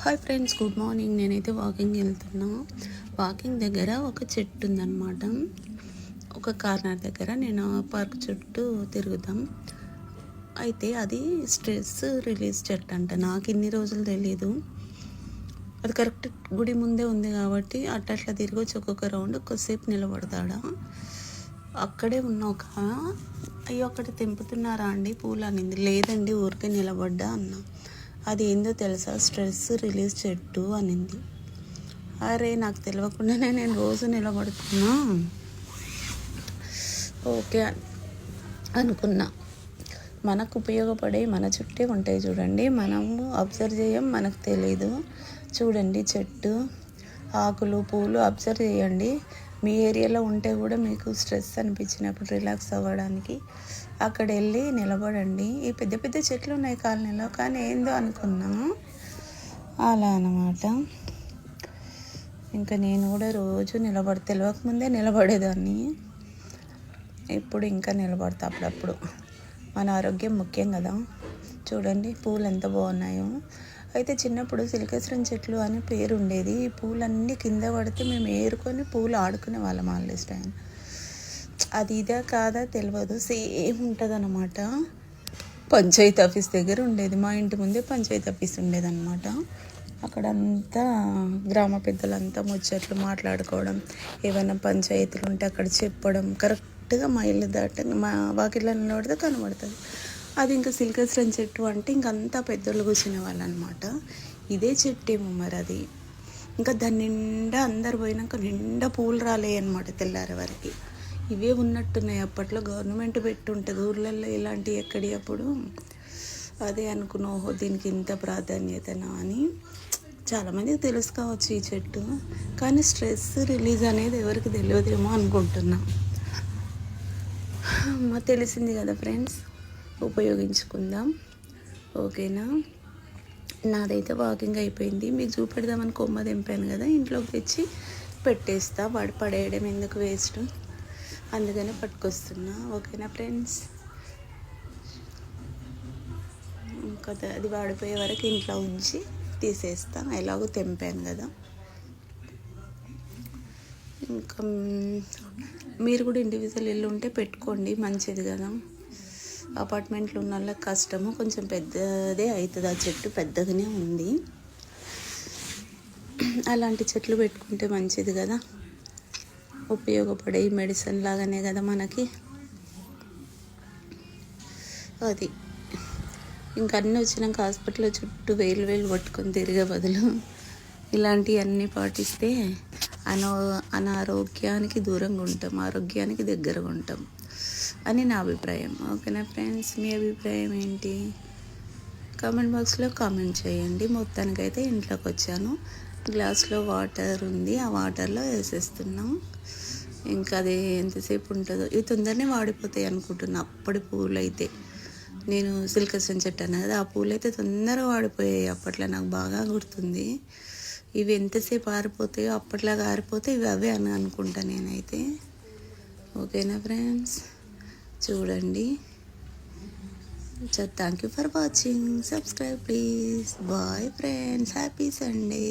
Hi friends, good morning. నేనైతే walking వెళ్తున్నా. Walking దగ్గర ఒక చెట్టు ఉందన్నమాట. ఒక కార్నర్ దగ్గర నేను పార్క్ చుట్టూ తిరుగుతాం. అయితే అది స్ట్రెస్ రిలీజ్ చెట్టు అంట. నాకు ఇన్ని రోజులు తెలీదు. అది కరెక్ట్ గుడి ముందే ఉంది కాబట్టి అట్లా తిరిగి వచ్చి ఒక్కొక్క రౌండ్ కొద్దిసేపు నిలబడతాడా. అక్కడే ఉన్న ఒక అయ్యో అక్కడ తెంపుతున్నారా అండి పూలు అనింది. లేదండి, ఊరికే నిలబడ్డా అన్నా. అది ఏందో తెలుసా, స్ట్రెస్ రిలీజ్ చెట్టు అనింది. అరే, నాకు తెలియకుండానే నేను రోజు నిలబడుతున్నా. ఓకే అనుకున్నా. మనకు ఉపయోగపడే మన చుట్టే ఉంటాయి చూడండి. మనము అబ్జర్వ్ చేయం, మనకు తెలీదు. చూడండి చెట్టు, ఆకులు, పూలు అబ్జర్వ్ చేయండి. మీ ఏరియాలో ఉంటే కూడా మీకు స్ట్రెస్ అనిపించినప్పుడు రిలాక్స్ అవ్వడానికి అక్కడ వెళ్ళి నిలబడండి. ఈ పెద్ద పెద్ద చెట్లు ఉన్నాయి కాలనీలో, కానీ ఏందో అనుకున్నాము అలా అన్నమాట. ఇంకా నేను కూడా రోజు తెలియకముందే నిలబడేదాన్ని. ఇప్పుడు ఇంకా నిలబడతా అప్పుడప్పుడు. మన ఆరోగ్యం ముఖ్యం కదా. చూడండి పూలు ఎంత బాగున్నాయో. అయితే చిన్నప్పుడు సిల్కేశ్వరం చెట్లు అని పేరు ఉండేది. ఈ పూలన్నీ కింద పడితే మేము ఏరుకొని పూలు ఆడుకునే వాళ్ళం హాలిడేస్ టైం. అది ఇదే కాదా తెలియదు, సేమ్ ఉంటుంది అన్నమాట. పంచాయతీ ఆఫీస్ దగ్గర ఉండేది. మా ఇంటి ముందే పంచాయతీ ఆఫీస్ ఉండేదన్నమాట. అక్కడంతా గ్రామ పెద్దలంతా ముచ్చట్లు మాట్లాడుకోవడం, ఏమైనా పంచాయతీలు ఉంటే అక్కడ చెప్పడం. కరెక్ట్గా మా ఇల్లు మా వాకిళ్ళని నిలబడితే కనబడుతుంది. అది ఇంకా సిల్కేశ్వరం చెట్టు అంటే ఇంకంతా పెద్దోళ్ళు కూర్చునే వాళ్ళు అనమాట. ఇదే చెట్టు ఏమో మరి అది. ఇంకా దాని నిండా అందరు పోయినాక నిండా పూలు రాలే అనమాట తెల్లారే వరకు. ఇవే ఉన్నట్టున్నాయి. అప్పట్లో గవర్నమెంట్ పెట్టుంటుంది ఊర్లలో ఇలాంటివి ఎక్కడి అప్పుడు. అదే అనుకున్నా, ఓహో దీనికి ఇంత ప్రాధాన్యతనా అని. చాలామందికి తెలుసు కావచ్చు ఈ చెట్టు, కానీ స్ట్రెస్ రిలీజ్ అనేది ఎవరికి తెలియదేమో అనుకుంటున్నా. తెలిసింది కదా ఫ్రెండ్స్, ఉపయోగించుకుందాం. ఓకేనా. నాదైతే వాకింగ్ అయిపోయింది. మీకు చూపెడదామని కొమ్మ తెంపాను కదా, ఇంట్లోకి తెచ్చి పెట్టేస్తా. వాడు పడేయడం ఎందుకు, వేస్ట్. అందుకనే పట్టుకొస్తున్నా. ఓకేనా ఫ్రెండ్స్. ఇంకా అది వాడిపోయే వరకు ఇంట్లో ఉంచి తీసేస్తా. ఎలాగో తెంపాను కదా. ఇంకా మీరు కూడా ఇండివిజువల్ ఇల్లు ఉంటే పెట్టుకోండి, మంచిది కదా. అపార్ట్మెంట్లు ఉన్న వాళ్ళకి కష్టము, కొంచెం పెద్దదే అవుతుంది. ఆ చెట్టు పెద్దగానే ఉంది. అలాంటి చెట్లు పెట్టుకుంటే మంచిది కదా. ఉపయోగపడే మెడిసిన్ లాగానే కదా మనకి అది. ఇంకా అన్నీ వచ్చినాక హాస్పిటల్లో చుట్టూ వేలు పట్టుకొని తిరిగే బదులు ఇలాంటివన్నీ పాటిస్తే అనారోగ్యానికి దూరంగా ఉంటాం, ఆరోగ్యానికి దగ్గరగా ఉంటాం అని నా అభిప్రాయం. ఓకేనా ఫ్రెండ్స్, మీ అభిప్రాయం ఏంటి? కామెంట్ బాక్స్లో కామెంట్ చేయండి. మొత్తానికైతే ఇంట్లోకి వచ్చాను. గ్లాస్లో వాటర్ ఉంది, ఆ వాటర్లో వేసేస్తున్నాం. ఇంకా అది ఎంతసేపు ఉంటుందో. ఇవి తొందరనే వాడిపోతాయి అనుకుంటున్నా. అప్పటి పూలు అయితే, నేను సిల్కేశ్వరం చెట్టు అన్నా కదా, ఆ పూలు అయితే తొందరగా వాడిపోయాయి అప్పట్లో. నాకు బాగా గుర్తుంది. ఇవి ఎంతసేపు ఆరిపోతాయో, అప్పట్లాగా ఆరిపోతే ఇవి అవే అని అనుకుంటా నేనైతే. ఓకేనా ఫ్రెండ్స్, చూడండి. Thank you for watching. Subscribe please. Bye friends, happy Sunday.